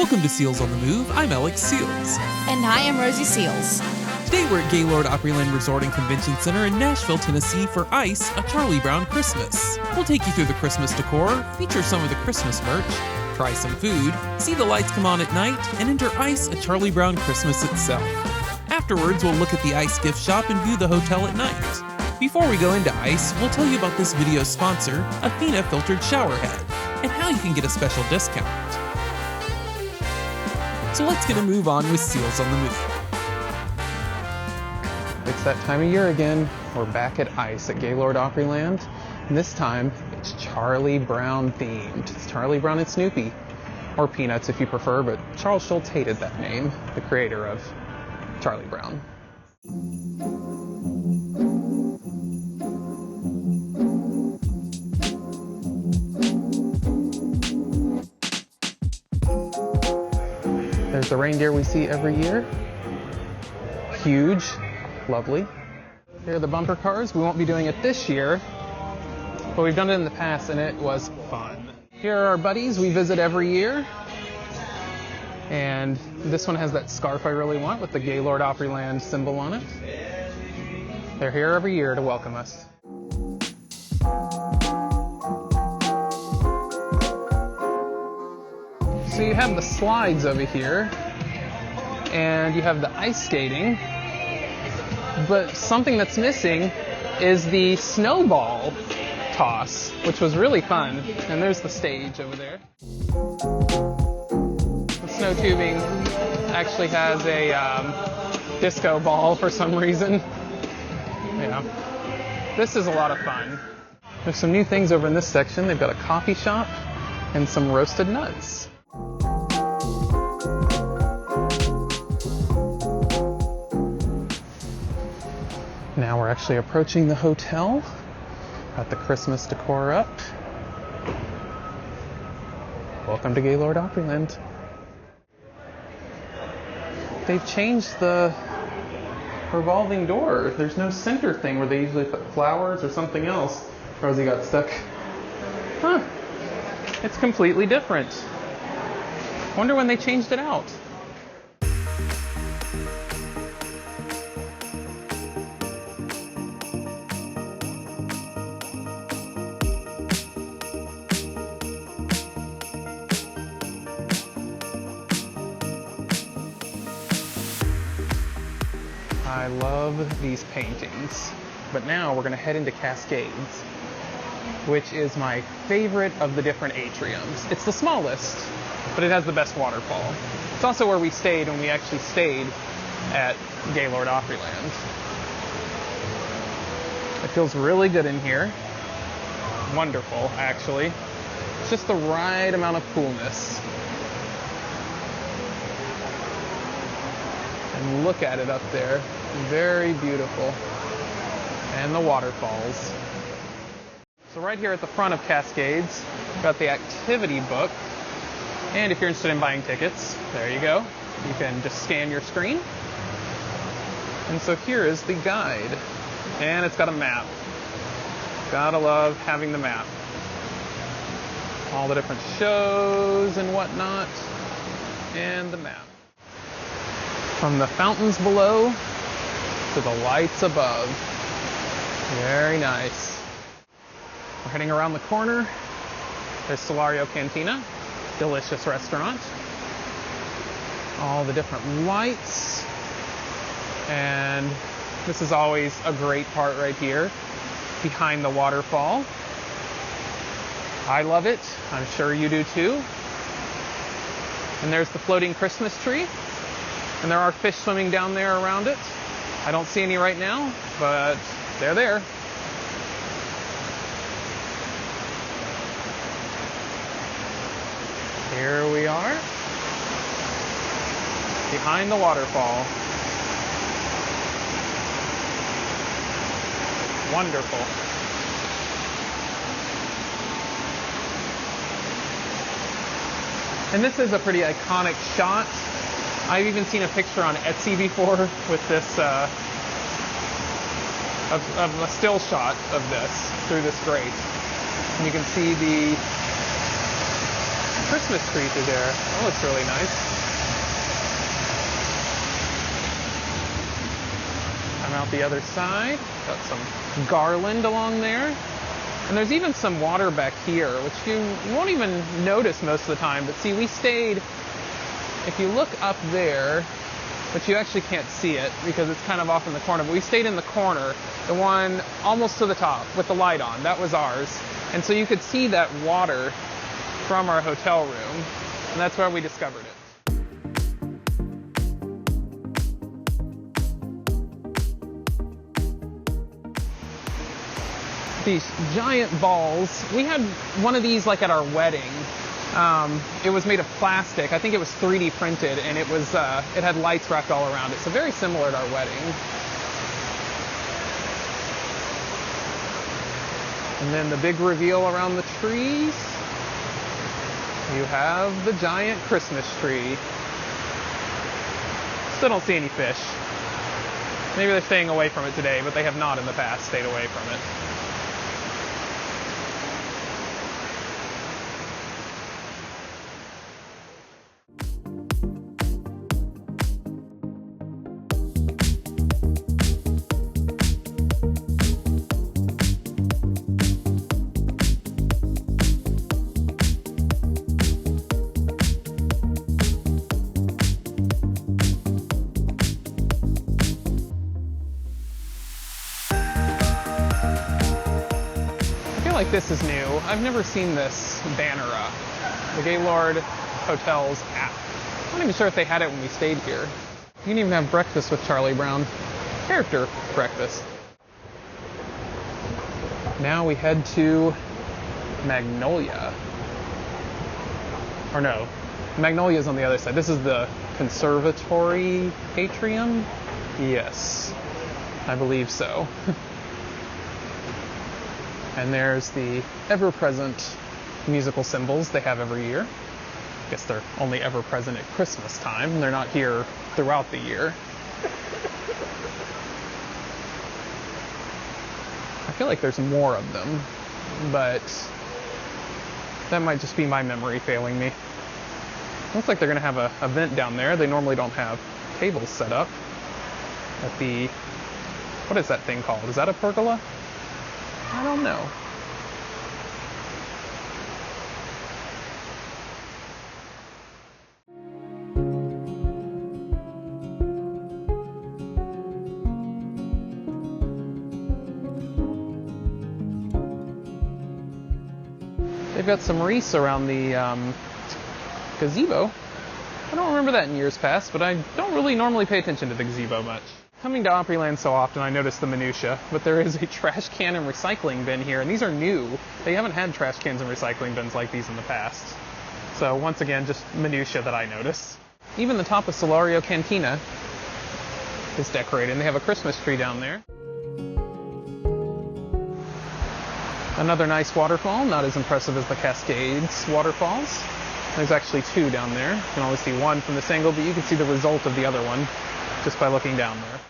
Welcome to Seals on the Move. I'm Alex Seals. And I am Rosie Seals. Today we're at Gaylord Opryland Resort and Convention Center in Nashville, Tennessee for ICE, a Charlie Brown Christmas. We'll take you through the Christmas decor, feature some of the Christmas merch, try some food, see the lights come on at night, and enter ICE, a Charlie Brown Christmas itself. Afterwards, we'll look at the ICE gift shop and view the hotel at night. Before we go into ICE, we'll tell you about this video's sponsor, Afina Filtered Shower Head, and how you can get a special discount. So let's get a move on with Seals on the Move. It's that time of year again. We're back at ICE at Gaylord Opryland. And this time, it's Charlie Brown themed. It's Charlie Brown and Snoopy. Or Peanuts if you prefer, but Charles Schulz hated that name, the creator of Charlie Brown. There's the reindeer we see every year. Huge, lovely. Here are the bumper cars. We won't be doing it this year, but we've done it in the past and it was fun. Here are our buddies we visit every year. And this one has that scarf I really want with the Gaylord Opryland symbol on it. They're here every year to welcome us. So you have the slides over here, and you have the ice skating, but something that's missing is the snowball toss, which was really fun. And there's the stage over there. The snow tubing actually has a disco ball for some reason. Yeah, this is a lot of fun. There's some new things over in this section. They've got a coffee shop and some roasted nuts. Now we're actually approaching the hotel. Got the Christmas decor up. Welcome to Gaylord Opryland. They've changed the revolving door. There's no center thing where they usually put flowers or something else. Rosie got stuck. Huh. It's completely different. Wonder when they changed it out. I love these paintings, but now we're going to head into Cascades, which is my favorite of the different atriums. It's the smallest, but it has the best waterfall. It's also where we stayed when we actually stayed at Gaylord Opryland. It feels really good in here. Wonderful, actually. It's just the right amount of coolness. And look at it up there. Very beautiful. And the waterfalls. So right here at the front of Cascades, we've got the activity book. And if you're interested in buying tickets, there you go. You can just scan your screen. And so here is the guide. And it's got a map. Gotta love having the map. All the different shows and whatnot. And the map. From the fountains below to the lights above. Very nice. We're heading around the corner. There's Solario Cantina, delicious restaurant. All the different lights. And this is always a great part right here, behind the waterfall. I love it. I'm sure you do too. And there's the floating Christmas tree. And there are fish swimming down there around it. I don't see any right now, but they're there. Here we are, behind the waterfall. Wonderful. And this is a pretty iconic shot. I've even seen a picture on Etsy before with this, of a still shot of this through this grate. And you can see Christmas tree through there. That looks really nice. Come out the other side. Got some garland along there. And there's even some water back here, which you won't even notice most of the time. But see, we stayed, if you look up there, but you actually can't see it because it's kind of off in the corner, but we stayed in the corner, the one almost to the top with the light on. That was ours. And so you could see that water from our hotel room, and that's where we discovered it. These giant balls. We had one of these like at our wedding. It was made of plastic. I think it was 3D printed, and it was it had lights wrapped all around it. So very similar to our wedding. And then the big reveal around the trees. You have the giant Christmas tree. Still don't see any fish. Maybe they're staying away from it today, but they have not in the past stayed away from it. Like this is new. I've never seen this banner up. The Gaylord Hotel's app. I'm not even sure if they had it when we stayed here. You can even have breakfast with Charlie Brown. Character breakfast. Now we head to Magnolia. Or no, Magnolia's on the other side. This is the Conservatory Atrium? Yes, I believe so. And there's the ever-present musical cymbals they have every year. I guess they're only ever present at Christmas time. They're not here throughout the year. I feel like there's more of them, but that might just be my memory failing me. Looks like they're going to have an event down there. They normally don't have tables set up at the, what is that thing called? Is that a pergola? I don't know. They've got some wreaths around the gazebo. I don't remember that in years past, but I don't really normally pay attention to the gazebo much. Coming to Opryland so often, I notice the minutia, but there is a trash can and recycling bin here, and these are new. They haven't had trash cans and recycling bins like these in the past. So once again, just minutia that I notice. Even the top of Solario Cantina is decorated, and they have a Christmas tree down there. Another nice waterfall, not as impressive as the Cascades waterfalls. There's actually two down there. You can only see one from this angle, but you can see the result of the other one just by looking down there.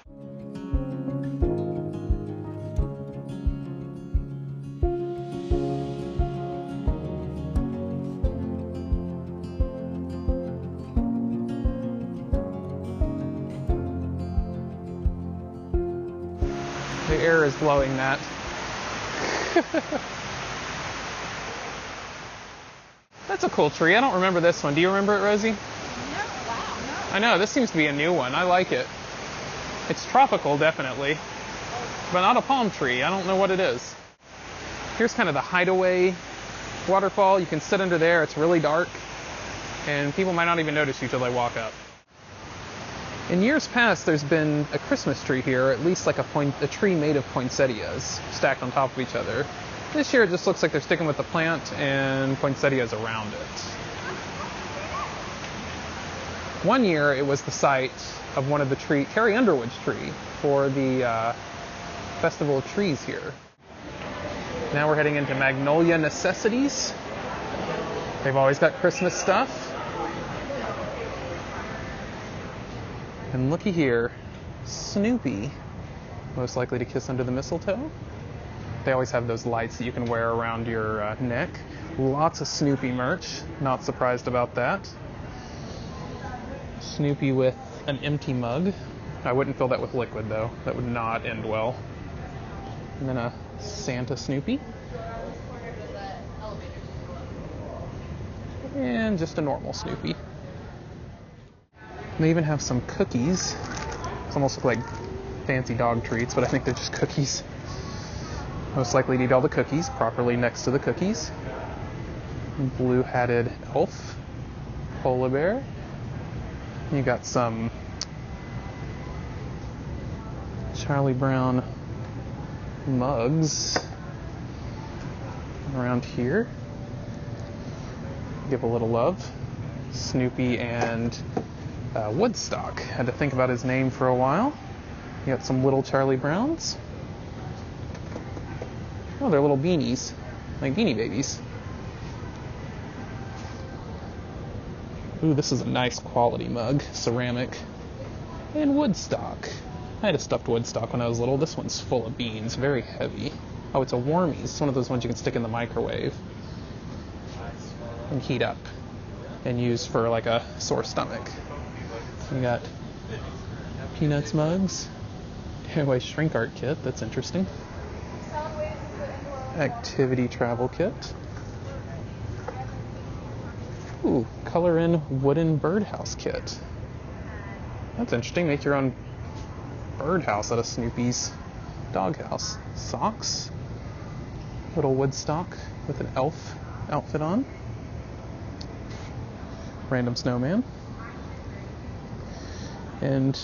The air is blowing that. That's a cool tree. I don't remember this one. Do you remember it, Rosie? No, wow, no. I know, this seems to be a new one. I like it. It's tropical, definitely, but not a palm tree. I don't know what it is. Here's kind of the hideaway waterfall. You can sit under there. It's really dark, and people might not even notice you till they walk up. In years past, there's been a Christmas tree here, at least like a tree made of poinsettias stacked on top of each other. This year it just looks like they're sticking with the plant and poinsettias around it. One year it was the site of one of the Carrie Underwood's tree for the Festival of Trees here. Now we're heading into Magnolia Necessities. They've always got Christmas stuff. And looky here, Snoopy, most likely to kiss under the mistletoe. They always have those lights that you can wear around your neck. Lots of Snoopy merch. Not surprised about that. Snoopy with an empty mug. I wouldn't fill that with liquid though. That would not end well. And then a Santa Snoopy. And just a normal Snoopy. They even have some cookies. It's almost look like fancy dog treats, but I think they're just cookies. Most likely need all the cookies properly next to the cookies. Blue-hatted elf, polar bear. You got some Charlie Brown mugs around here. Give a little love. Snoopy and Woodstock. Had to think about his name for a while. You got some little Charlie Browns. Oh, they're little beanies, like Beanie Babies. Ooh, this is a nice quality mug, ceramic. And Woodstock. I had a stuffed Woodstock when I was little. This one's full of beans, very heavy. Oh, it's a Wormies. It's one of those ones you can stick in the microwave and heat up and use for like a sore stomach. We got Peanuts mugs. Anyway, shrink art kit. That's interesting. Activity travel kit. Ooh, color in wooden birdhouse kit. That's interesting. Make your own birdhouse out of Snoopy's doghouse. Socks. Little Woodstock with an elf outfit on. Random snowman. And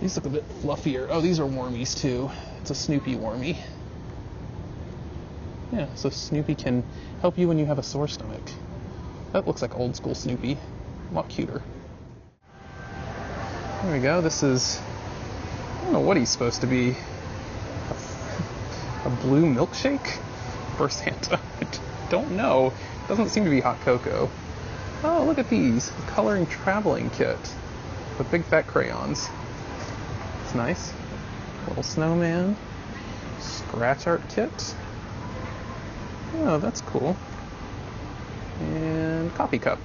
these look a bit fluffier. Oh, these are Wormies too. It's a Snoopy Wormy. Yeah, so Snoopy can help you when you have a sore stomach. That looks like old school Snoopy. A lot cuter. There we go. This is, I don't know what he's supposed to be. A blue milkshake for Santa? I don't know. Doesn't seem to be hot cocoa. Oh, look at these. A coloring traveling kit with big fat crayons. It's nice. Little snowman. Scratch art kit. Oh, that's cool. And coffee cup.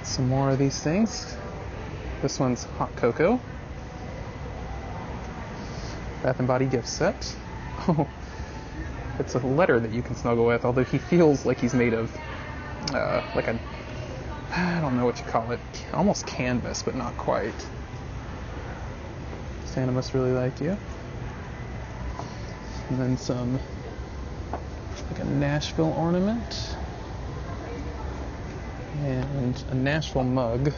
Some more of these things. This one's hot cocoa. Bath and Body gift set. Oh, it's a letter that you can snuggle with, although he feels like he's made of like a, I don't know what you call it, almost canvas, but not quite. Santa must really like you. And then some, like a Nashville ornament. And a Nashville mug,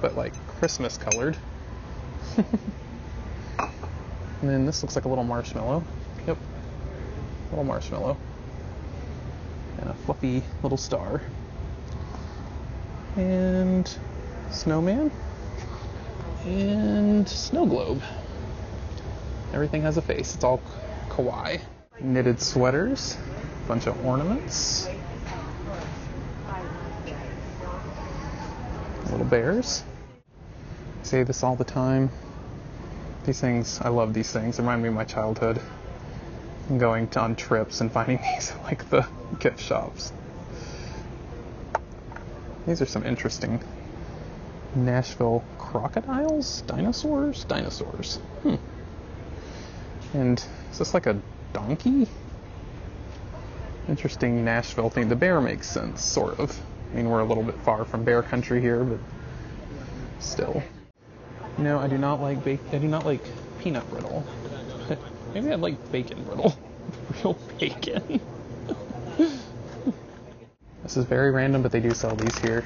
but like Christmas colored. And then this looks like a little marshmallow. Yep, little marshmallow. And a fluffy little star. And snowman. And snow globe. Everything has a face. It's all kawaii. Knitted sweaters. Bunch of ornaments. Little bears. I say this all the time. These things, I love these things. They remind me of my childhood. And going on trips and finding these at like the gift shops. These are some interesting Nashville crocodiles? Dinosaurs? Dinosaurs. And is this like a donkey? Interesting Nashville thing. The bear makes sense, sort of. I mean, we're a little bit far from bear country here, but still. No, I do not like peanut brittle. Maybe I'd like bacon brittle. Real bacon. This is very random, but they do sell these here.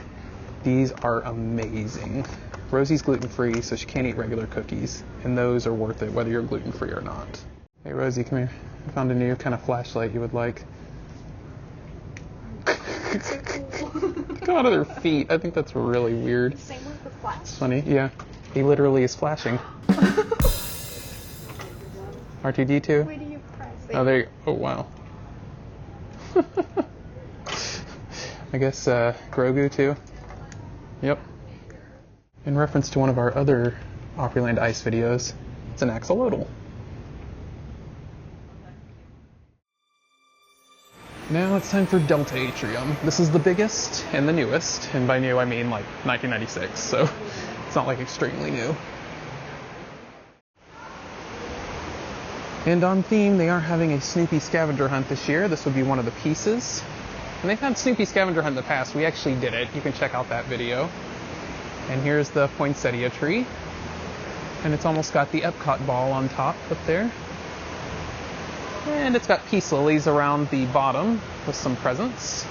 These are amazing. Rosie's gluten-free, so she can't eat regular cookies, and those are worth it, whether you're gluten-free or not. Hey, Rosie, come here. I found a new kind of flashlight you would like. Come out of their feet. I think that's really weird. Same with the flash. It's funny, yeah. He literally is flashing. R2-D2? Where do you press it? Oh, there you go. Oh, wow. I guess Grogu, too. Yep. In reference to one of our other Opryland ICE videos, it's an axolotl. Now it's time for Delta Atrium. This is the biggest and the newest, and by new I mean like 1996, so it's not like extremely new. And on theme, they are having a Snoopy scavenger hunt this year. This would be one of the pieces. And they've had Snoopy scavenger hunt in the past. We actually did it. You can check out that video. And here's the poinsettia tree. And it's almost got the Epcot ball on top up there. And it's got peace lilies around the bottom with some presents.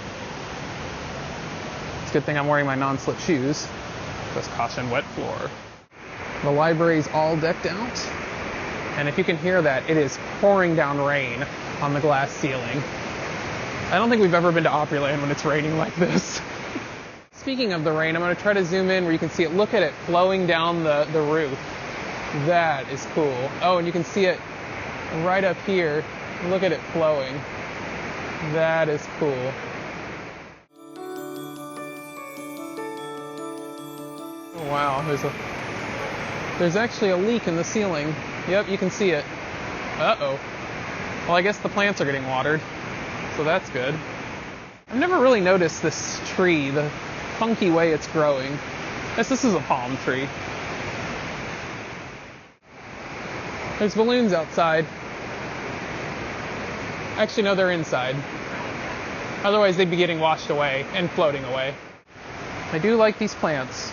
It's a good thing I'm wearing my non-slip shoes. Just caution wet floor. The library's all decked out. And if you can hear that, it is pouring down rain on the glass ceiling. I don't think we've ever been to Opryland when it's raining like this. Speaking of the rain, I'm going to try to zoom in where you can see it. Look at it flowing down the roof. That is cool. Oh, and you can see it right up here. Look at it flowing. That is cool. Oh, wow, there's actually a leak in the ceiling. Yep, you can see it. Uh-oh. Well, I guess the plants are getting watered, so that's good. I've never really noticed this tree, the funky way it's growing. This is a palm tree. There's balloons outside. Actually, no, they're inside. Otherwise, they'd be getting washed away and floating away. I do like these plants.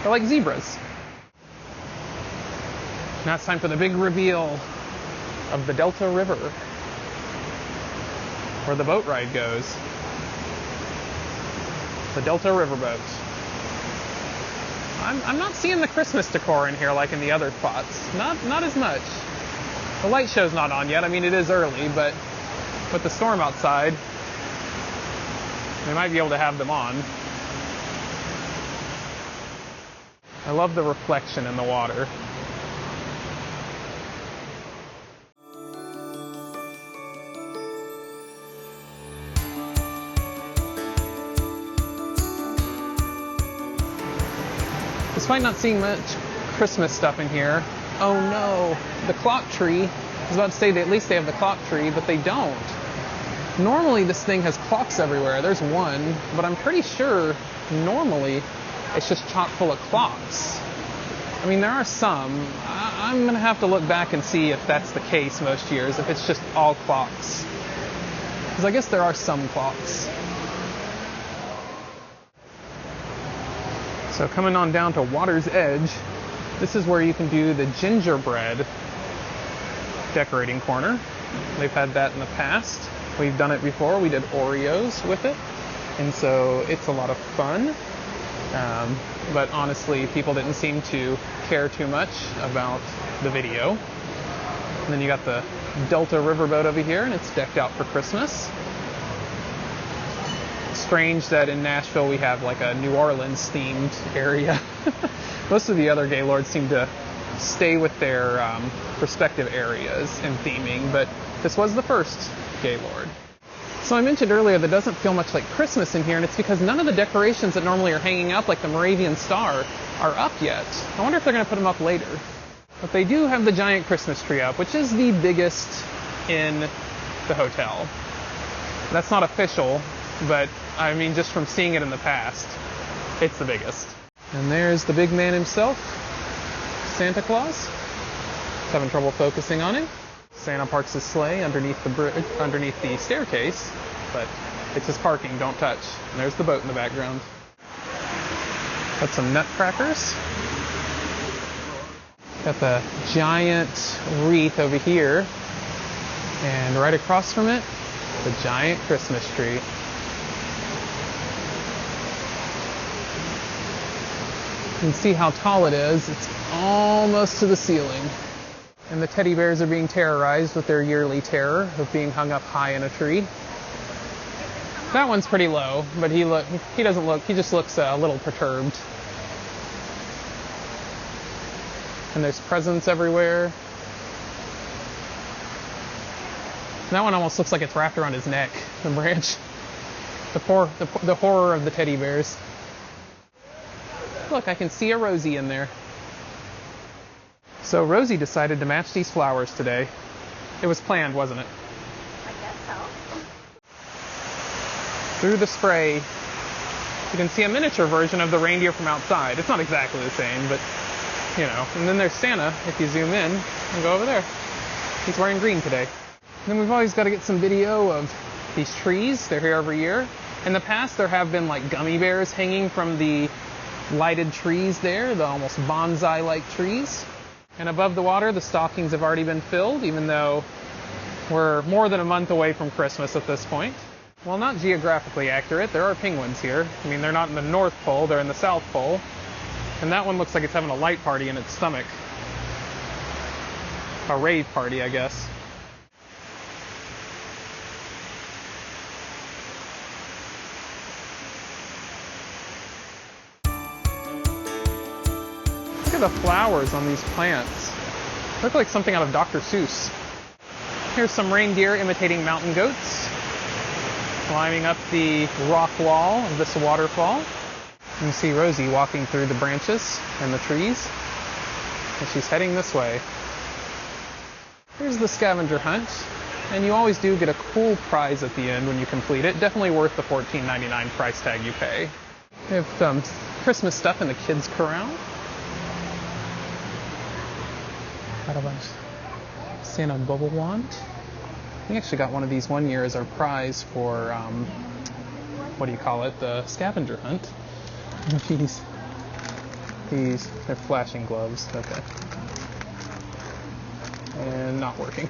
They're like zebras. Now it's time for the big reveal of the Delta River, where the boat ride goes. The Delta Riverboat. I'm not seeing the Christmas decor in here like in the other spots. Not as much. The light show's not on yet. I mean, it is early, but with the storm outside, they might be able to have them on. I love the reflection in the water. Despite not seeing much Christmas stuff in here, oh no, the clock tree. I was about to say that at least they have the clock tree, but they don't. Normally this thing has clocks everywhere. There's one, but I'm pretty sure normally it's just chock full of clocks. I mean, there are some. I'm gonna have to look back and see if that's the case most years, if it's just all clocks. Because I guess there are some clocks. So coming on down to Water's Edge, this is where you can do the gingerbread decorating corner. They've had that in the past. We've done it before. We did Oreos with it. And so it's a lot of fun. But honestly, people didn't seem to care too much about the video. And then you got the Delta Riverboat over here, and it's decked out for Christmas. Strange that in Nashville we have like a New Orleans themed area. Most of the other Gaylords seem to stay with their respective areas and theming, but this was the first Gaylord. So I mentioned earlier that doesn't feel much like Christmas in here, and it's because none of the decorations that normally are hanging up, like the Moravian Star, are up yet. I wonder if they're going to put them up later. But they do have the giant Christmas tree up, which is the biggest in the hotel. That's not official, but I mean, just from seeing it in the past, it's the biggest. And there's the big man himself, Santa Claus. Just having trouble focusing on him. Santa parks his sleigh underneath the staircase, but it's his parking, don't touch. And there's the boat in the background. Got some nutcrackers. Got the giant wreath over here. And right across from it, the giant Christmas tree. You can see how tall it is. It's almost to the ceiling. And the teddy bears are being terrorized with their yearly terror of being hung up high in a tree. That one's pretty low, but he just looks a little perturbed. And there's presents everywhere. That one almost looks like it's wrapped around his neck, the branch. The horror of the teddy bears. Look, I can see a Rosie in there. So Rosie decided to match these flowers today. It was planned, wasn't it? I guess so. through the spray, you can see a miniature version of the reindeer from outside. It's not exactly the same, but you know. And then there's Santa, if you zoom in and go over there. He's wearing green today. And then we've always got to get some video of these trees. They're here every year. In the past, there have been like gummy bears hanging from the lighted trees there, the almost bonsai-like trees. And above the water, the stockings have already been filled, even though we're more than a month away from Christmas at this point. Well, not geographically accurate. There are penguins here. I mean, they're not in the North Pole, they're in the South Pole. And that one looks like it's having a light party in its stomach. A rave party, I guess. Look at the flowers on these plants. Look like something out of Dr. Seuss. Here's some reindeer imitating mountain goats, climbing up the rock wall of this waterfall. You can see Rosie walking through the branches and the trees, and she's heading this way. Here's the scavenger hunt, and you always do get a cool prize at the end when you complete it. Definitely worth the $14.99 price tag you pay. We have Christmas stuff in the kids' corral. Got a bunch of Santa bubble wand. We actually got one of these one year as our prize for, what do you call it, the scavenger hunt. These, they're flashing gloves, okay. And not working.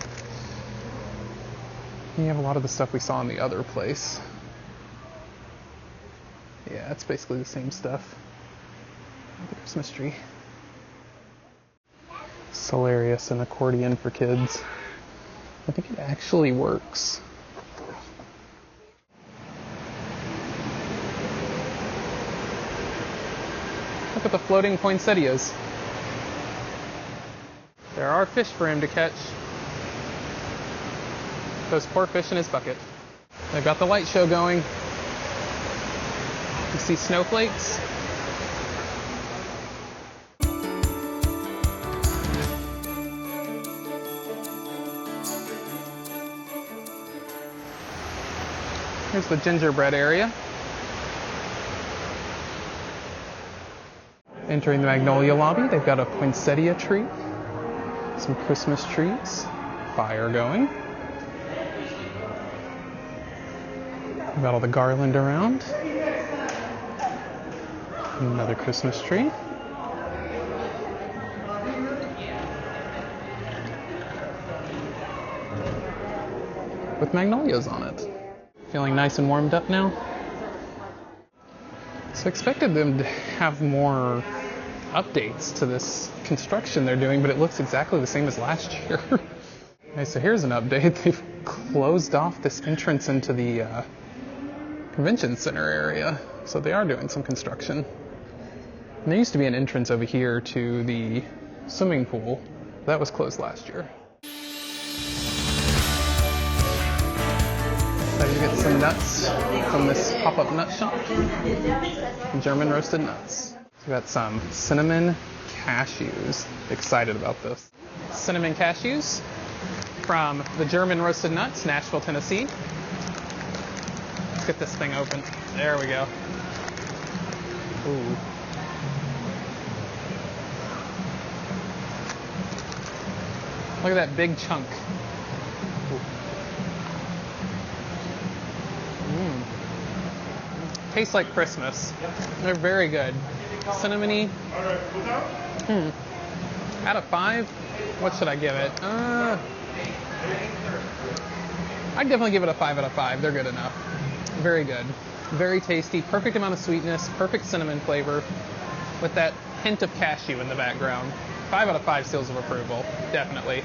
You have a lot of the stuff we saw in the other place. Yeah, it's basically the same stuff. The Christmas tree. Hilarious, an accordion for kids. I think it actually works. Look at the floating poinsettias. There are fish for him to catch. Those poor fish in his bucket. They've got the light show going. You see snowflakes? Here's the gingerbread area. Entering the Magnolia lobby, they've got a poinsettia tree, some Christmas trees, fire going. We've got all the garland around. Another Christmas tree. With magnolias on it. Feeling nice and warmed up now? So I expected them to have more updates to this construction they're doing, but it looks exactly the same as last year. Okay, so here's an update. They've closed off this entrance into the convention center area. So they are doing some construction. And there used to be an entrance over here to the swimming pool. That was closed last year. Decided to get some nuts from this pop-up nut shop. German roasted nuts. We got some cinnamon cashews. Excited about this. Cinnamon cashews from the German roasted nuts, Nashville, Tennessee. Let's get this thing open. There we go. Ooh. Look at that big chunk. Tastes like Christmas. They're very good. Cinnamony. Out of 5, what should I give it? I'd definitely give it a 5 out of 5. They're good enough. Very good. Very tasty. Perfect amount of sweetness. Perfect cinnamon flavor. With that hint of cashew in the background. 5 out of 5 seals of approval. Definitely.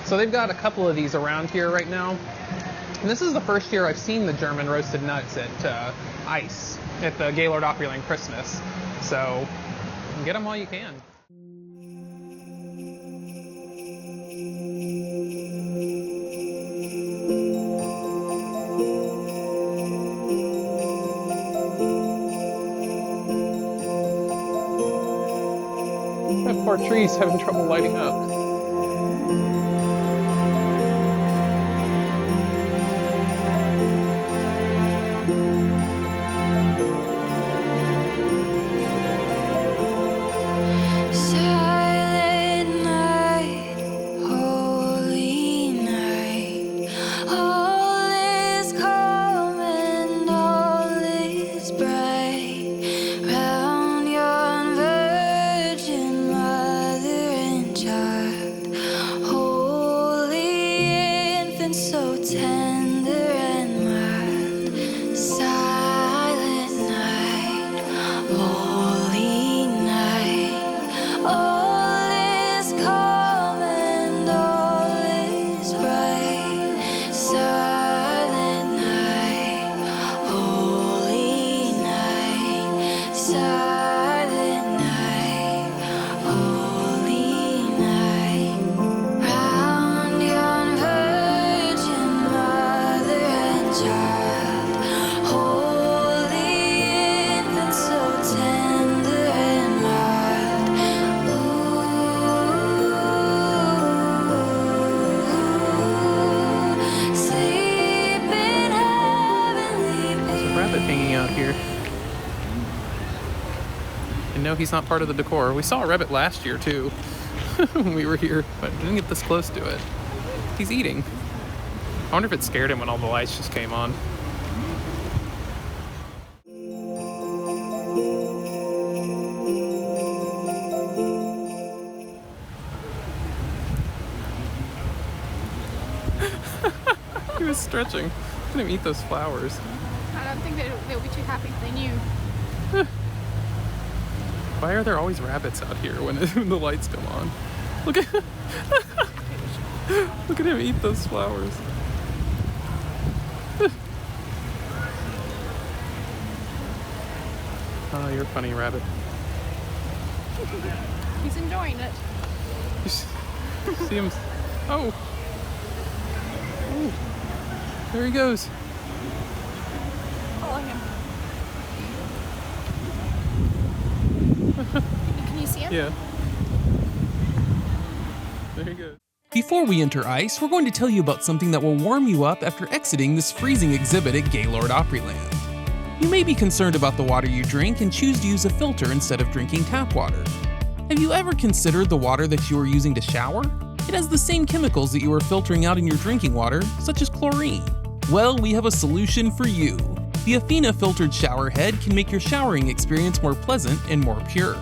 So they've got a couple of these around here right now. And this is the first year I've seen the German roasted nuts at ICE, at the Gaylord Opryland Christmas. So get them while you can. That poor tree's having trouble lighting up. silent night, holy night, round yon virgin mother and child, holy infant so tender and mild. Ooh, sleep in heavenly peace. There's a rabbit hanging out here. And no, he's not part of the decor. We saw a rabbit last year too when we were here, but didn't get this close to it. He's eating. I wonder if it scared him when all the lights just came on. He was stretching. Look at him eat those flowers. I don't think they'll be too happy if they knew. Why are there always rabbits out here when the lights come on? Look at look at him eat those flowers. Oh, you're a funny rabbit. He's enjoying it. You see him? Oh. Oh. There he goes. Follow him. Can you see him? Yeah. There he goes. Before we enter ICE, we're going to tell you about something that will warm you up after exiting this freezing exhibit at Gaylord Opryland. You may be concerned about the water you drink and choose to use a filter instead of drinking tap water. Have you ever considered the water that you are using to shower? It has the same chemicals that you are filtering out in your drinking water, such as chlorine. Well, we have a solution for you. The Afina filtered shower head can make your showering experience more pleasant and more pure.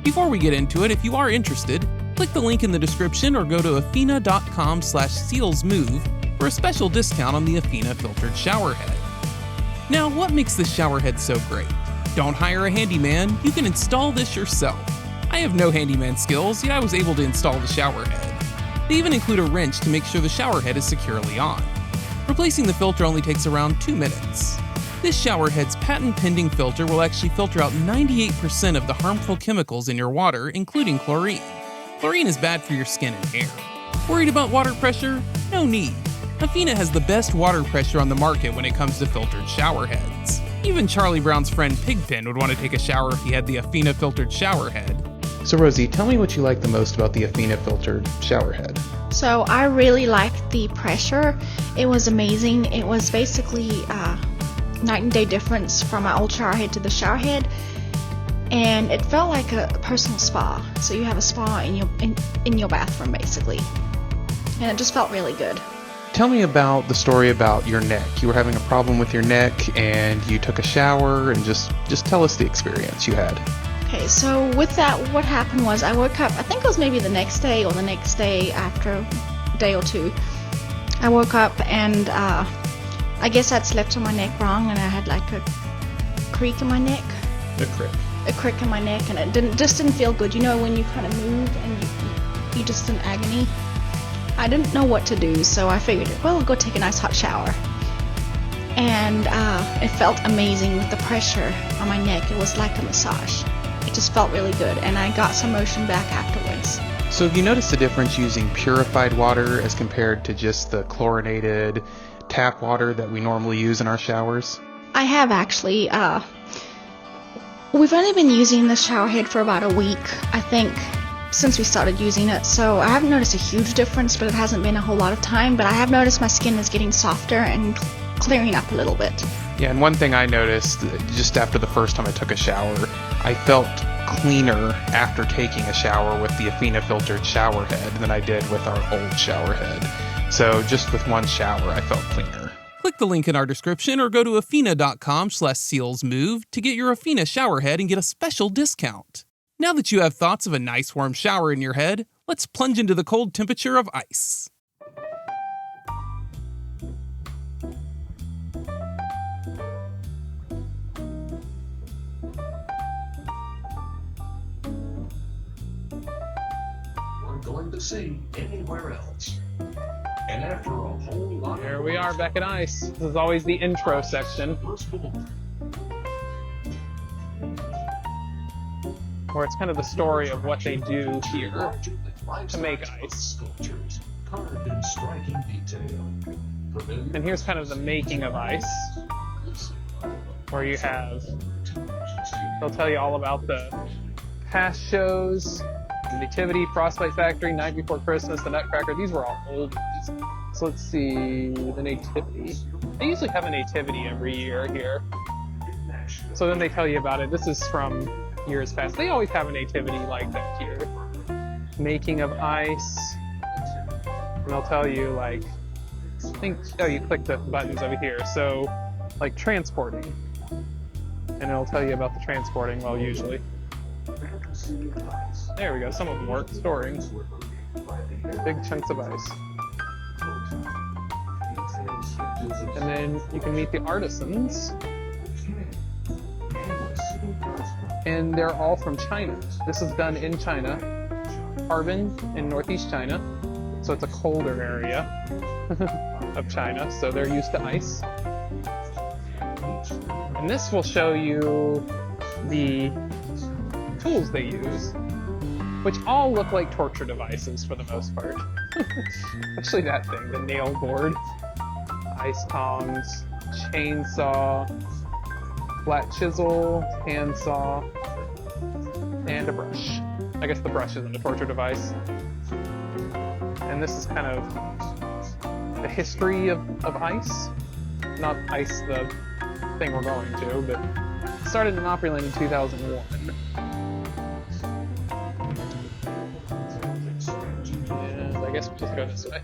Before we get into it, if you are interested, click the link in the description or go to afina.com/sealsmove for a special discount on the Afina filtered shower head. Now, what makes this shower head so great? Don't hire a handyman, you can install this yourself. I have no handyman skills, yet I was able to install the shower head. They even include a wrench to make sure the shower head is securely on. Replacing the filter only takes around 2 minutes. This shower head's patent-pending filter will actually filter out 98% of the harmful chemicals in your water, including chlorine. Chlorine is bad for your skin and hair. Worried about water pressure? No need. Afina has the best water pressure on the market when it comes to filtered shower heads. Even Charlie Brown's friend Pigpen would want to take a shower if he had the Afina filtered shower head. So Rosie, tell me what you like the most about the Afina filtered shower head. So I really liked the pressure. It was amazing. It was basically night and day difference from my old shower head to the shower head, and it felt like a personal spa. So you have a spa in your bathroom basically, and it just felt really good. Tell me about the story about your neck. You were having a problem with your neck and you took a shower, and just tell us the experience you had. Okay, so with that, what happened was I woke up, I think it was maybe the next day or the next day after a day or two. I woke up and I guess I'd slept on my neck wrong, and I had like a creak in my neck. A crick. A crick in my neck, and it didn't feel good. You know when you kind of move and you just in agony. I didn't know what to do, so I figured, well, I'll go take a nice hot shower. And it felt amazing with the pressure on my neck. It was like a massage. It just felt really good, and I got some motion back afterwards. So have you noticed the difference using purified water as compared to just the chlorinated tap water that we normally use in our showers? I have actually. We've only been using the shower head for about a week, I think, since we started using it. So I haven't noticed a huge difference, but it hasn't been a whole lot of time. But I have noticed my skin is getting softer and clearing up a little bit. Yeah, and one thing I noticed just after the first time I took a shower, I felt cleaner after taking a shower with the Afina filtered shower head than I did with our old shower head. So just with one shower, I felt cleaner. Click the link in our description or go to afina.com/sealsmove to get your Afina shower head and get a special discount. Now that you have thoughts of a nice warm shower in your head, let's plunge into the cold temperature of ice. Going to see anywhere else. And after a whole lot Here we are back at ICE. This is always the intro section. where it's kind of the story of what they do here to make life-size ice. sculptures carved in striking detail. Familiar And here's kind of the making of ice, where you have, they'll tell you all about the past shows, the Nativity, Frostbite Factory, Night Before Christmas, the Nutcracker. These were all old ones. So let's see, the Nativity. They usually have a Nativity every year here. So then they tell you about it. This is from years past. They always have a Nativity like that here. Making of ice. And they'll tell you, like, I think, oh, you click the buttons over here. So, like, transporting. And it'll tell you about the transporting, well, usually. There we go, some of them work. Storing. Big chunks of ice. And then you can meet the artisans. And they're all from China. This is done in China. Harbin in northeast China. So it's a colder area of China, so they're used to ice. And this will show you the tools they use, which all look like torture devices for the most part. Especially that thing, the nail board, ice tongs, chainsaw, flat chisel, handsaw, and a brush. I guess the brush isn't a torture device. And this is kind of the history of ice. Not ice, the thing we're going to, but it started in Opryland in 2001. And I guess we'll just go this way.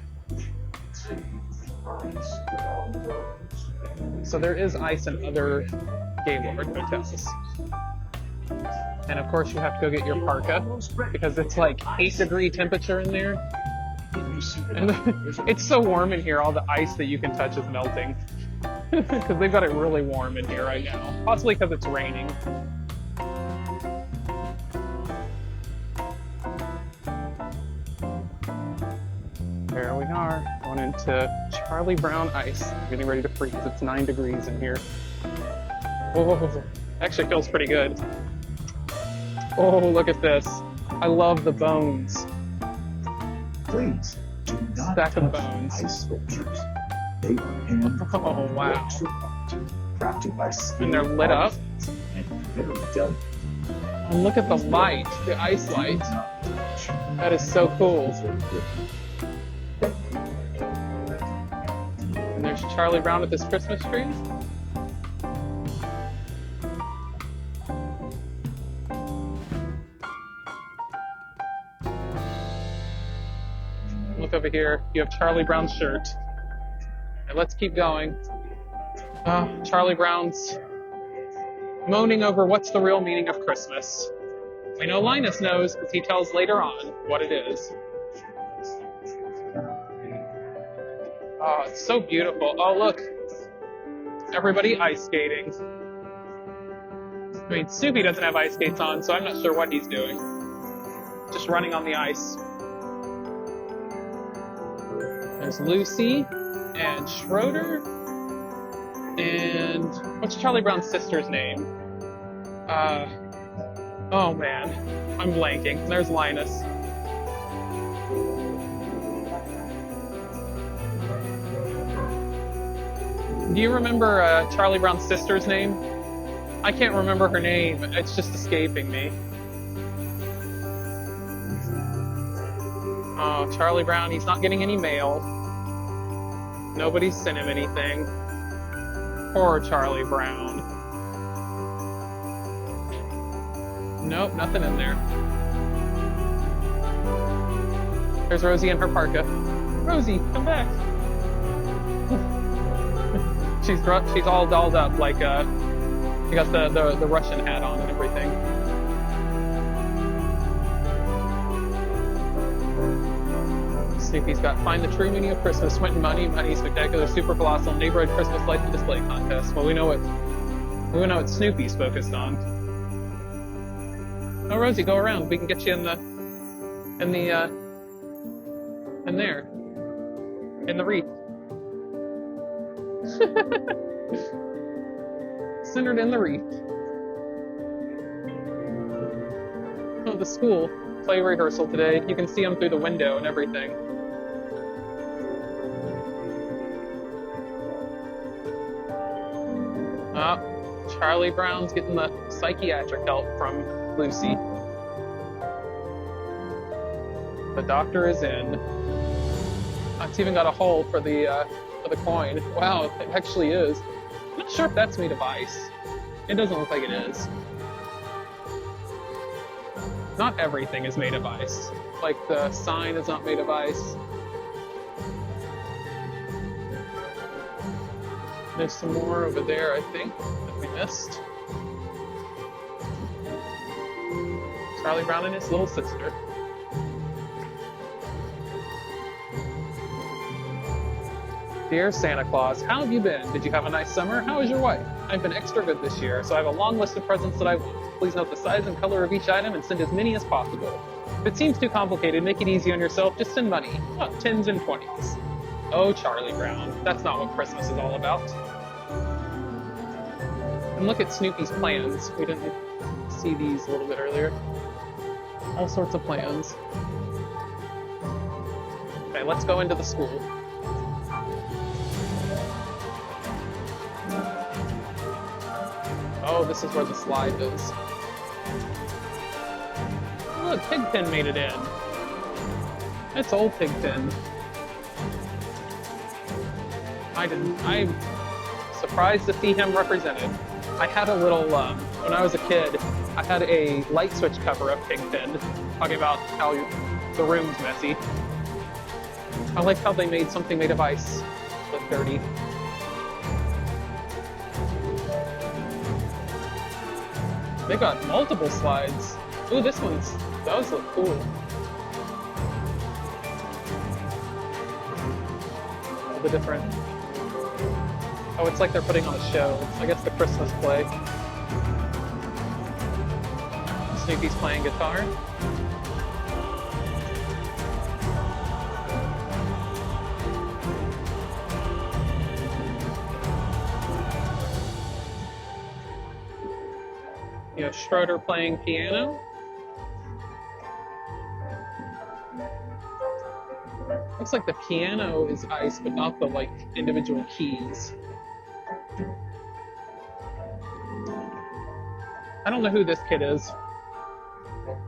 So there is ice in other Gaylord hotels. And of course you have to go get your parka, because it's like 8-degree temperature in there. And it's so warm in here, all the ice that you can touch is melting. Because they've got it really warm in here right now. Possibly because it's raining. There we are, going into Charlie Brown ice. Getting ready to freeze. It's 9 degrees in here. Oh, actually feels pretty good. Oh, look at this. I love the bones. Please do not Stack of touch bones. ice sculptures. They are hand Oh, wow. crafted by And they're lit up. and very delicate. And look at the light, the ice light. That is so cool. And there's Charlie Brown with his Christmas tree. Look over here, you have Charlie Brown's shirt. And let's keep going. Charlie Brown's moaning over what's the real meaning of Christmas. We know Linus knows, because he tells later on what it is. Oh, it's so beautiful. Oh, look. Everybody ice skating. I mean, Snoopy doesn't have ice skates on, so I'm not sure what he's doing. Just running on the ice. There's Lucy and Schroeder. And what's Charlie Brown's sister's name? Oh man, I'm blanking. There's Linus. Do you remember Charlie Brown's sister's name? I can't remember her name. It's just escaping me. Oh, Charlie Brown, he's not getting any mail. Nobody's sent him anything. Poor Charlie Brown. Nope, nothing in there. There's Rosie and her parka. Rosie, come back. she's all dolled up like she got the Russian hat on and everything. Snoopy's got Find the True Meaning of Christmas, Swinton Money, Spectacular, Super Colossal, Neighborhood Christmas Light and Display Contest. Well, we know what Snoopy's focused on. Oh, Rosie, go around. We can get you in there. In the wreath. Centered in the wreath. the school play rehearsal today. You can see them through the window and everything. Charlie Brown's getting the psychiatric help from Lucy. The doctor is in. It's even got a hole for the coin. Wow, it actually is. I'm not sure if that's made of ice. It doesn't look like it is. Not everything is made of ice. Like the sign is not made of ice. There's some more over there, I think, that we missed. Charlie Brown and his little sister. Dear Santa Claus, how have you been? Did you have a nice summer? How is your wife? I've been extra good this year, so I have a long list of presents that I want. Please note the size and color of each item and send as many as possible. If it seems too complicated, make it easy on yourself. Just send money. Not 10s and 20s. Oh, Charlie Brown. That's not what Christmas is all about. And look at Snoopy's plans. We didn't see these a little bit earlier. All sorts of plans. Okay, let's go into the school. Oh, this is where the slide is. Look, Pigpen made it in. It's old Pigpen. I'm surprised to see him represented. I had a little, when I was a kid, I had a light switch cover of Pigpen, talking about how the room's messy. I like how they made something made of ice look dirty. They got multiple slides. Ooh, this one's does look cool. All the different. Oh, it's like they're putting on a show. I guess the Christmas play. Snoopy's playing guitar. You have Schroeder playing piano. Looks like the piano is ice, but not the like individual keys. I don't know who this kid is.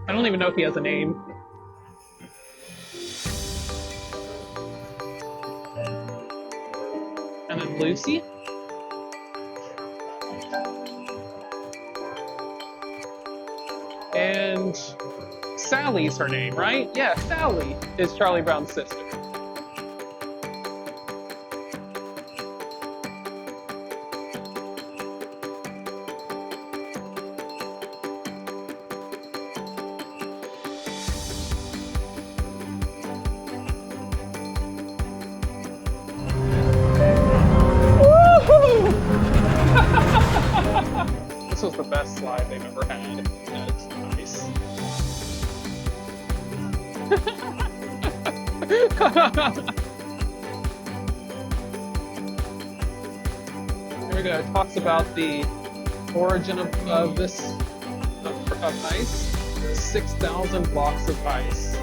I don't even know if he has a name. And then Lucy. And Sally's her name, right? Yeah, Sally is Charlie Brown's sister. This was the best slide they've ever had. That's nice. Here we go. It talks about the origin of this of ice. 6,000 blocks of ice.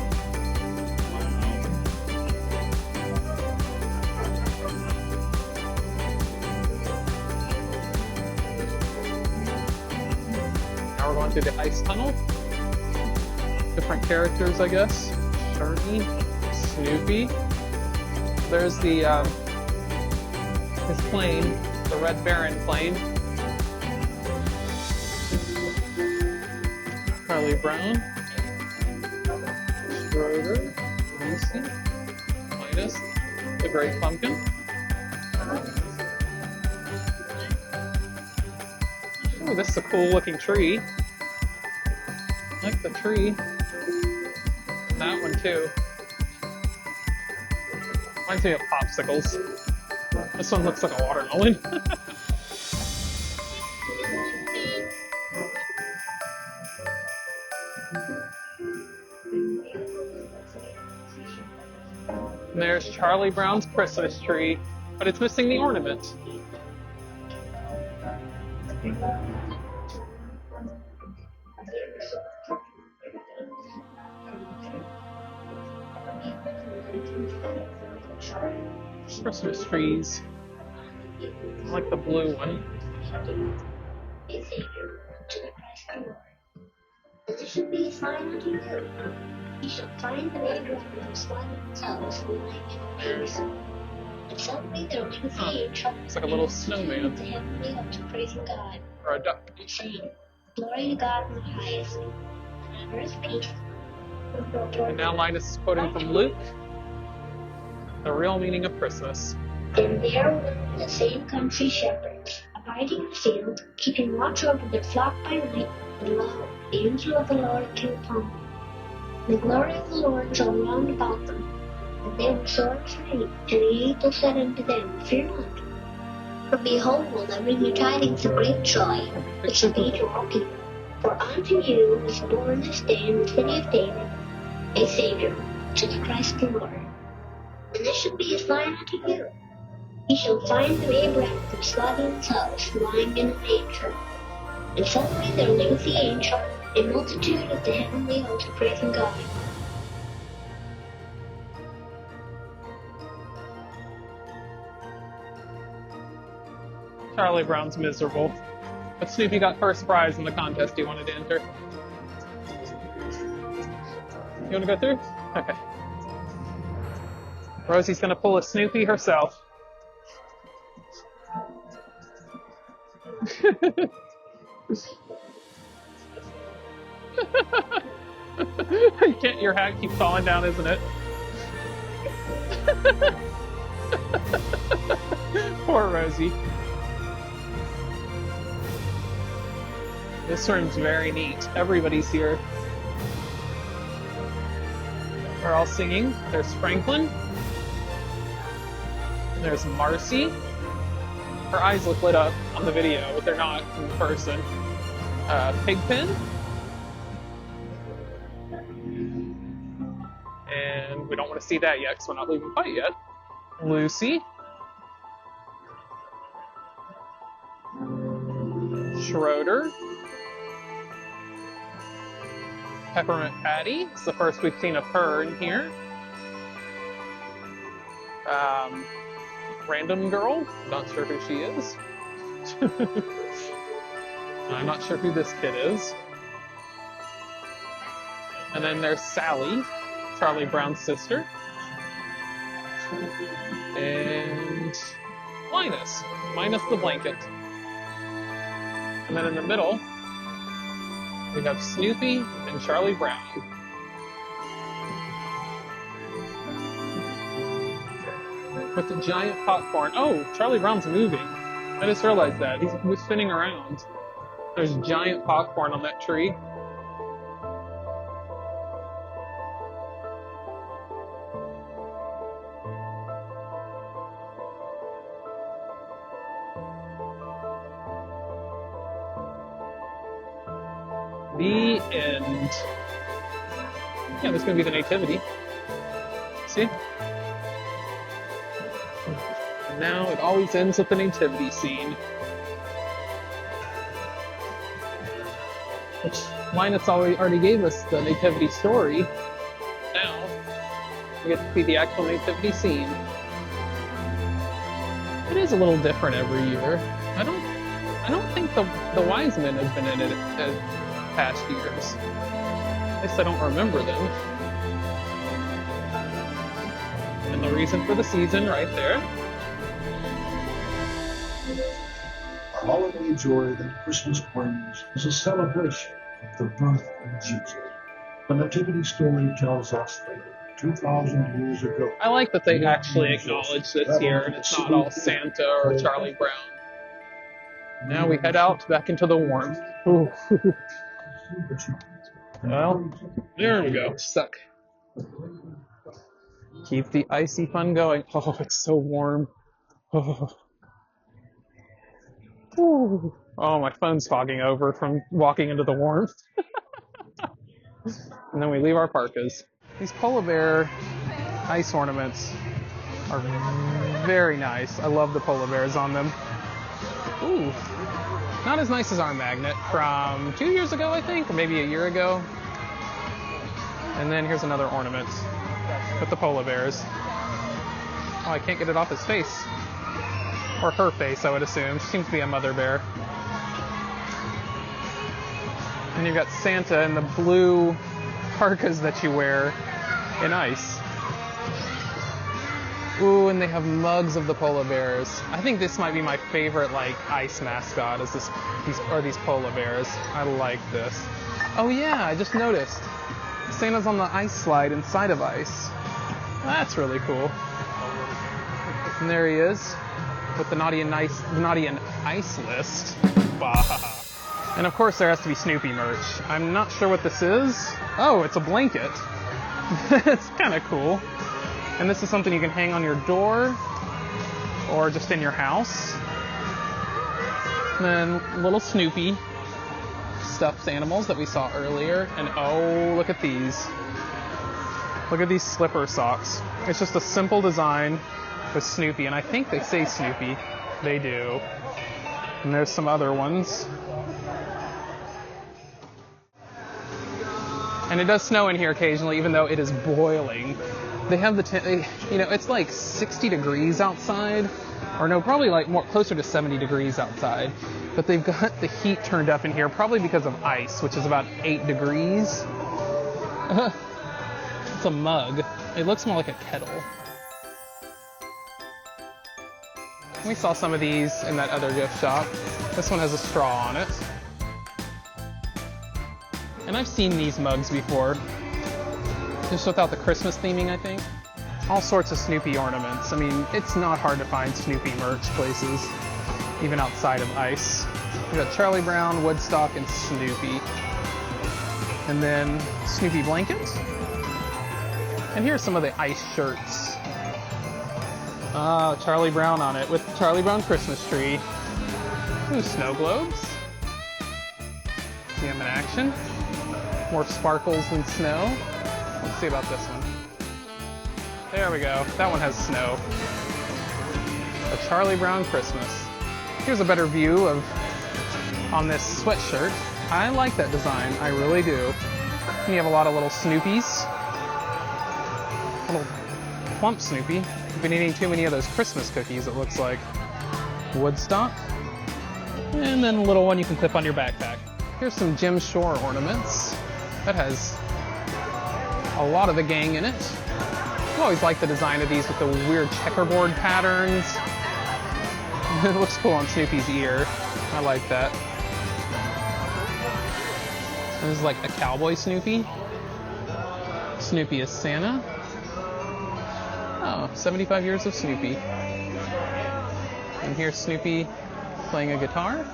Now we're going through the ice tunnel. Different characters, I guess. Shirley, Snoopy. There's the his plane, the Red Baron plane. Charlie Brown, Schroeder, Lucy, Midas, the Great Pumpkin. Oh, this is a cool looking tree. I like the tree. And that one too. Reminds me of popsicles. This one looks like a watermelon. And there's Charlie Brown's Christmas tree, but it's missing the ornament. Christmas trees. I like the blue one. A Savior to the Christ the Lord. And this should be a sign unto you. Ye shall find the babe wrapped in swaddling clothes, lying in a manger. And suddenly there will be a angel. It's like a little snowman. The heavenly host praising God, Or a duck. and saying, Glory to God in the highest, and on earth peace. And now Linus is quoting from Luke, the real meaning of Christmas. And there were the same country shepherds, abiding in the field, keeping watch over their flock by night. And lo, the angel of the Lord came upon them. The glory of the Lord shone round about them, and they were sore afraid. And the angel said unto them, Fear not. For behold, I bring you tidings of great joy, which shall be to all people. For unto you is born this day in the city of David a Savior, which is Christ the Lord. And this shall be a sign unto you. Ye shall find the babe wrapped in swaddling clothes, lying in a manger. And suddenly there lay with the angel a multitude of the heavenly host praising God. Charlie Brown's miserable. But Snoopy got first prize in the contest he wanted to enter. You want to go through? Okay. Rosie's going to pull a Snoopy herself. Your hat keeps falling down, isn't it? Poor Rosie. This room's very neat. Everybody's here. They're all singing. There's Franklin. There's Marcy. Her eyes look lit up on the video, but they're not in person. Pigpen. And we don't want to see that yet because we're not leaving quite yet. Lucy. Schroeder. Peppermint Patty. It's the first we've seen of her in here. Random Girl. Not sure who she is. I'm not sure who this kid is. And then there's Sally, Charlie Brown's sister. And Linus, minus the blanket. And then in the middle, we have Snoopy and Charlie Brown. With the giant popcorn. Oh, Charlie Brown's moving. I just realized that. He's spinning around. There's giant popcorn on that tree. The end. Yeah, this is going to be the nativity. See? And now it always ends with the nativity scene. Which Linus already gave us the nativity story. Now, we get to see the actual nativity scene. It is a little different every year. I don't think the wise men have been in it past years. At least I don't remember them. And the reason for the season right there. A holiday joy that Christmas brings is a celebration of the birth of Jesus. The Nativity story tells us that 2,000 years ago. I like that they actually acknowledge this here, and it's not all Santa or Charlie Brown. Now we head out back into the warmth. Ooh. Well, there we go. Stuck. Keep the icy fun going. Oh, it's so warm. Oh. Ooh. Oh, my phone's fogging over from walking into the warmth. And then we leave our parkas. These polar bear ice ornaments are very nice. I love the polar bears on them. Ooh. Not as nice as our magnet from 2 years ago, I think, or maybe a year ago. And then here's another ornament with the polar bears. Oh, I can't get it off his face. Or her face, I would assume. She seems to be a mother bear. And you've got Santa in the blue parkas that you wear in ice. Ooh, and they have mugs of the polar bears. I think this might be my favorite, like, ice mascot, is these polar bears. I like this. Oh yeah, I just noticed. Santa's on the ice slide inside of ice. That's really cool. And there he is, with the naughty and ice list. Bah. And of course there has to be Snoopy merch. I'm not sure what this is. Oh, it's a blanket. It's kind of cool. And this is something you can hang on your door or just in your house. And then little Snoopy stuffed animals that we saw earlier. And oh, look at these. Look at these slipper socks. It's just a simple design with Snoopy, and I think they say Snoopy. They do. And there's some other ones. And it does snow in here occasionally, even though it is boiling. They have the, it's like 60 degrees outside, or no, probably like more closer to 70 degrees outside. But they've got the heat turned up in here, probably because of ice, which is about 8 degrees. It's a mug. It looks more like a kettle. We saw some of these in that other gift shop. This one has a straw on it. And I've seen these mugs before. Just without the Christmas theming, I think. All sorts of Snoopy ornaments. I mean, it's not hard to find Snoopy merch places, even outside of ice. We've got Charlie Brown, Woodstock, and Snoopy. And then Snoopy blankets. And here's some of the ice shirts. Charlie Brown on it with Charlie Brown Christmas tree. Ooh, snow globes. See him in action. More sparkles than snow. Let's see about this one. There we go. That one has snow. A Charlie Brown Christmas. Here's a better view on this sweatshirt. I like that design. I really do. And you have a lot of little Snoopies. Little plump Snoopy. You've been eating too many of those Christmas cookies, it looks like. Woodstock. And then a little one you can clip on your backpack. Here's some Jim Shore ornaments. That has a lot of the gang in it. I've always liked the design of these with the weird checkerboard patterns. It looks cool on Snoopy's ear. I like that. This is like a cowboy Snoopy. Snoopy is Santa. Oh, 75 years of Snoopy. And here's Snoopy playing a guitar.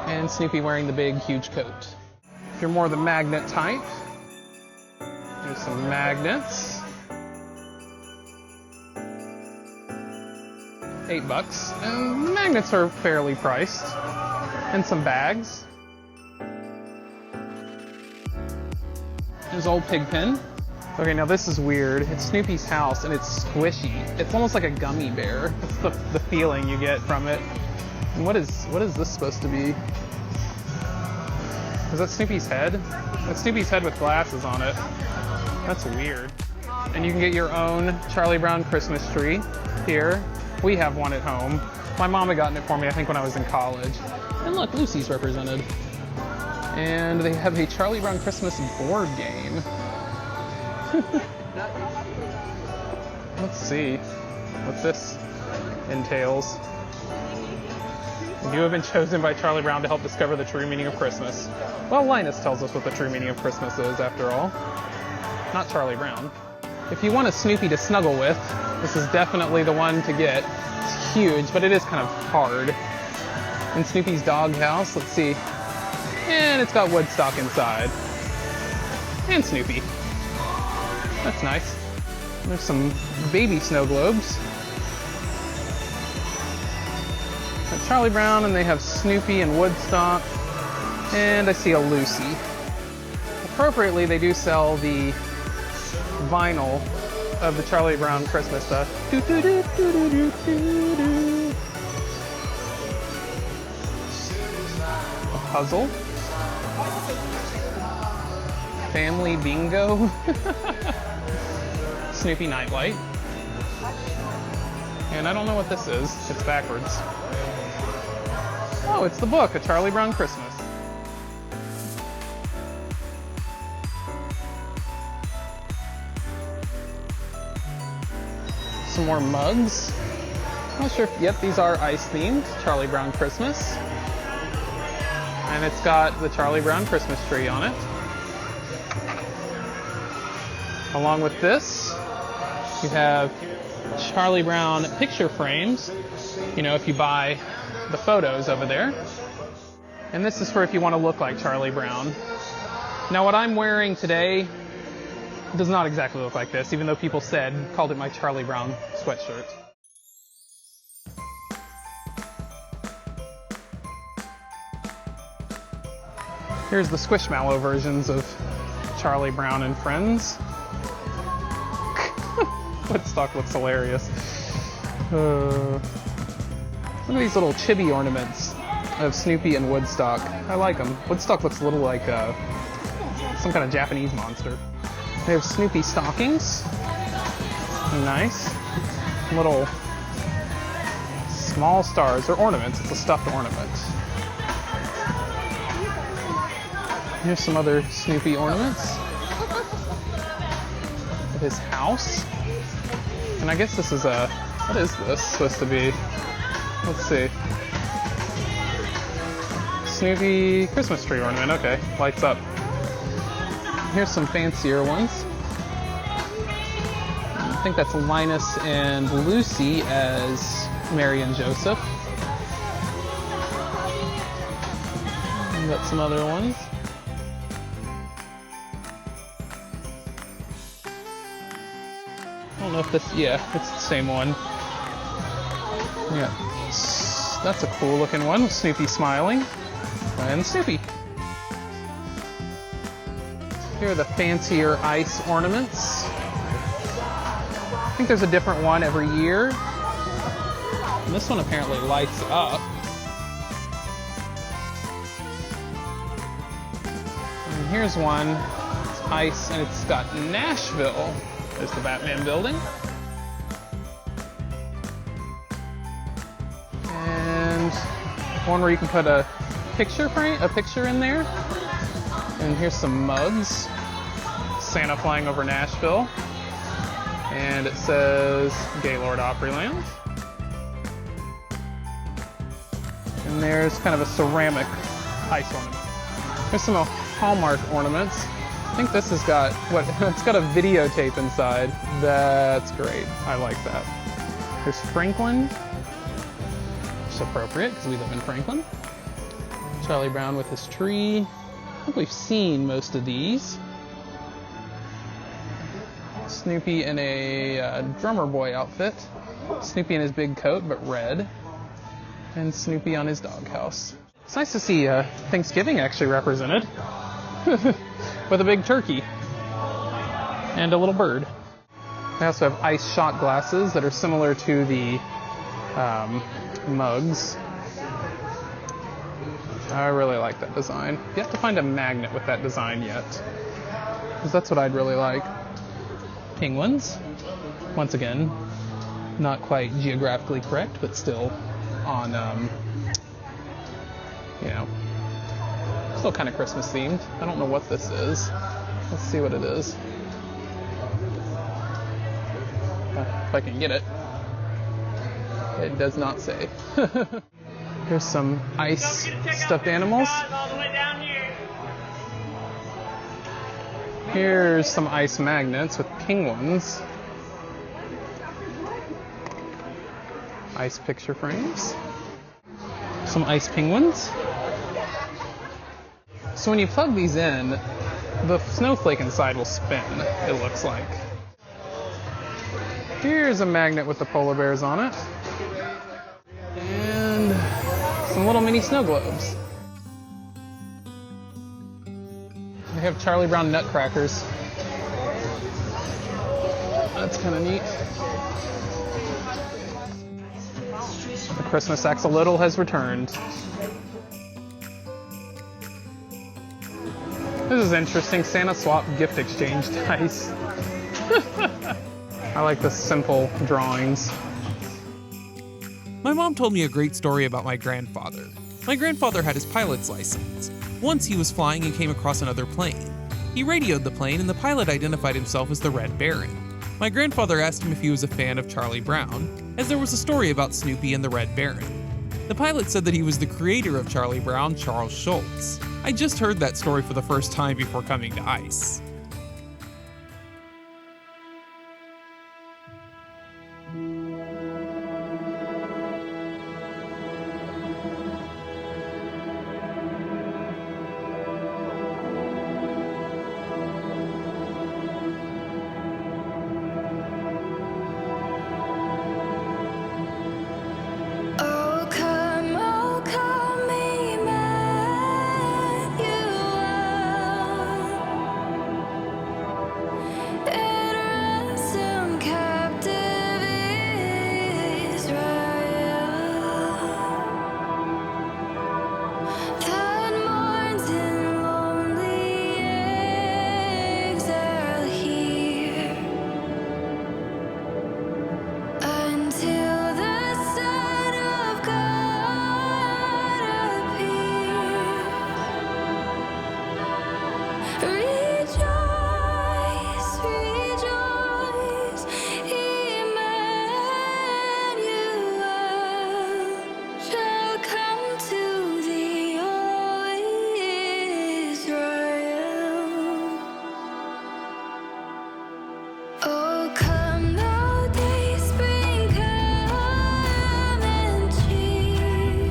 And Snoopy wearing the big, huge coat. If you're more the magnet type, there's some magnets. $8. And magnets are fairly priced. And some bags. There's old Pigpen. Okay, now this is weird. It's Snoopy's house and it's squishy. It's almost like a gummy bear. That's the feeling you get from it. And what is this supposed to be? Is that Snoopy's head? That's Snoopy's head with glasses on it. That's weird. And you can get your own Charlie Brown Christmas tree here. We have one at home. My mom had gotten it for me, I think, when I was in college. And look, Lucy's represented. And they have a Charlie Brown Christmas board game. Let's see what this entails. You have been chosen by Charlie Brown to help discover the true meaning of Christmas. Well, Linus tells us what the true meaning of Christmas is, after all. Not Charlie Brown. If you want a Snoopy to snuggle with, this is definitely the one to get. It's huge, but it is kind of hard. In Snoopy's doghouse, let's see. And it's got Woodstock inside. And Snoopy. That's nice. There's some baby snow globes. Got Charlie Brown, and they have Snoopy and Woodstock. And I see a Lucy. Appropriately, they do sell the vinyl of the Charlie Brown Christmas stuff. A puzzle. Family bingo. Snoopy Nightlight. And I don't know what this is. It's backwards. Oh, it's the book, A Charlie Brown Christmas. Some more mugs. I'm not sure if, yep, these are ice themed, Charlie Brown Christmas. And it's got the Charlie Brown Christmas tree on it. Along with this, you have Charlie Brown picture frames, you know, if you buy the photos over there. And this is for if you want to look like Charlie Brown. Now what I'm wearing today does not exactly look like this, even though people called it my Charlie Brown sweatshirt. Here's the Squishmallow versions of Charlie Brown and Friends. Woodstock looks hilarious. Look at these little chibi ornaments of Snoopy and Woodstock. I like them. Woodstock looks a little like some kind of Japanese monster. They have Snoopy stockings. Nice. Little small stars. They're ornaments. It's a stuffed ornament. Here's some other Snoopy ornaments. Of his house. And I guess this is what is this supposed to be? Let's see. Snoopy Christmas tree ornament. Okay, lights up. Here's some fancier ones. I think that's Linus and Lucy as Mary and Joseph. And got some other ones. I don't know if this, yeah, it's the same one. Yeah, that's a cool looking one. Snoopy smiling. And Snoopy. Here are the fancier ice ornaments. I think there's a different one every year. And this one apparently lights up. And here's one. It's ice and it's got Nashville. There's the Batman building. And one where you can put a picture in there. And here's some mugs. Santa flying over Nashville. And it says Gaylord Opryland. And there's kind of a ceramic ice ornament. There's some Hallmark ornaments. I think this has got, it's got a videotape inside. That's great. I like that. There's Franklin. It's appropriate because we live in Franklin. Charlie Brown with his tree. I think we've seen most of these. Snoopy in a drummer boy outfit. Snoopy in his big coat, but red. And Snoopy on his doghouse. It's nice to see Thanksgiving actually represented. With a big turkey. And a little bird. They also have ice shot glasses that are similar to the mugs. I really like that design. You have to find a magnet with that design yet. Because that's what I'd really like. Penguins. Once again, not quite geographically correct, but still on, you know, still kind of Christmas themed. I don't know what this is. Let's see what it is. If I can get it. It does not say. Here's some ice stuffed animals. Here's some ice magnets with penguins. Ice picture frames. Some ice penguins. So when you plug these in, the snowflake inside will spin, it looks like. Here's a magnet with the polar bears on it. And some little mini snow globes. They have Charlie Brown nutcrackers. That's kind of neat. The Christmas axolotl has returned. This is interesting. Santa swap gift exchange dice. I like the simple drawings. My mom told me a great story about my grandfather. My grandfather had his pilot's license. Once he was flying and came across another plane. He radioed the plane and the pilot identified himself as the Red Baron. My grandfather asked him if he was a fan of Charlie Brown, as there was a story about Snoopy and the Red Baron. The pilot said that he was the creator of Charlie Brown, Charles Schulz. I just heard that story for the first time before coming to ICE. Oh, come, Emmanuel. And ransom captive Israel that mourns in lonely exile here until the Son of God appears. Rejoice, rejoice, Emmanuel shall come to thee, O Israel. Oh, come, thou dayspring, come and cheer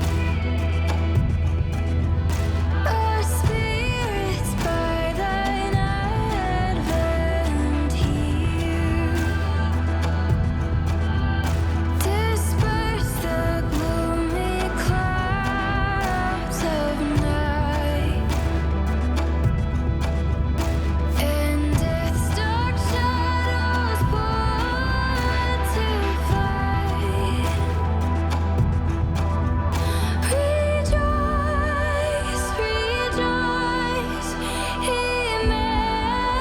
our spirits by thine advent here. Disperse the gloomy clouds of night, and death's dark shadows put to flight. Rejoice, rejoice, Emmanuel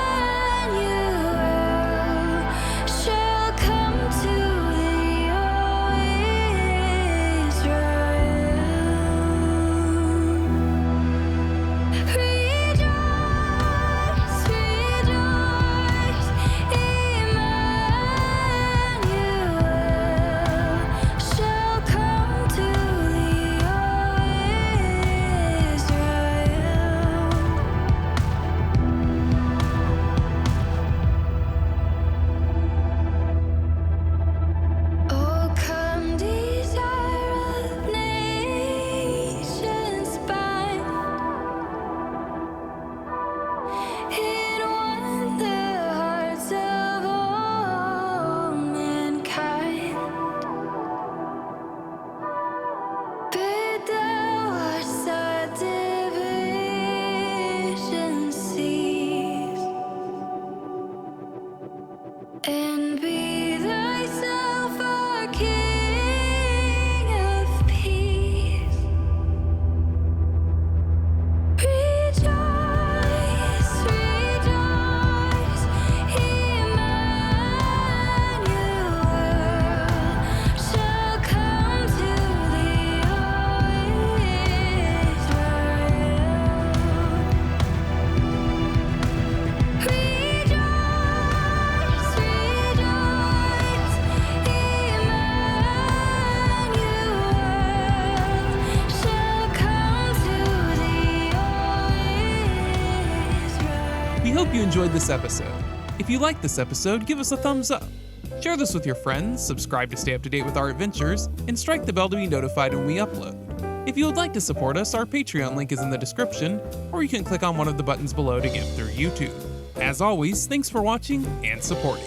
shall come to thee, O Israel. Rejoice, rejoice, Emmanuel shall come to thee, O Israel. Oh, come, desire of nations, bind in one the hearts of all mankind. Bid thou our sad division cease, and be thyself our King of peace. Rejoice, rejoice, Emmanuel shall come to thee, O Israel. Rejoice, rejoice, Emmanuel shall come to thee, O Israel. We hope you enjoyed this episode. If you liked this episode, give us a thumbs up. Share this with your friends, subscribe to stay up to date with our adventures, and strike the bell to be notified when we upload. If you would like to support us, our Patreon link is in the description, or you can click on one of the buttons below to give through YouTube. As always, thanks for watching and supporting.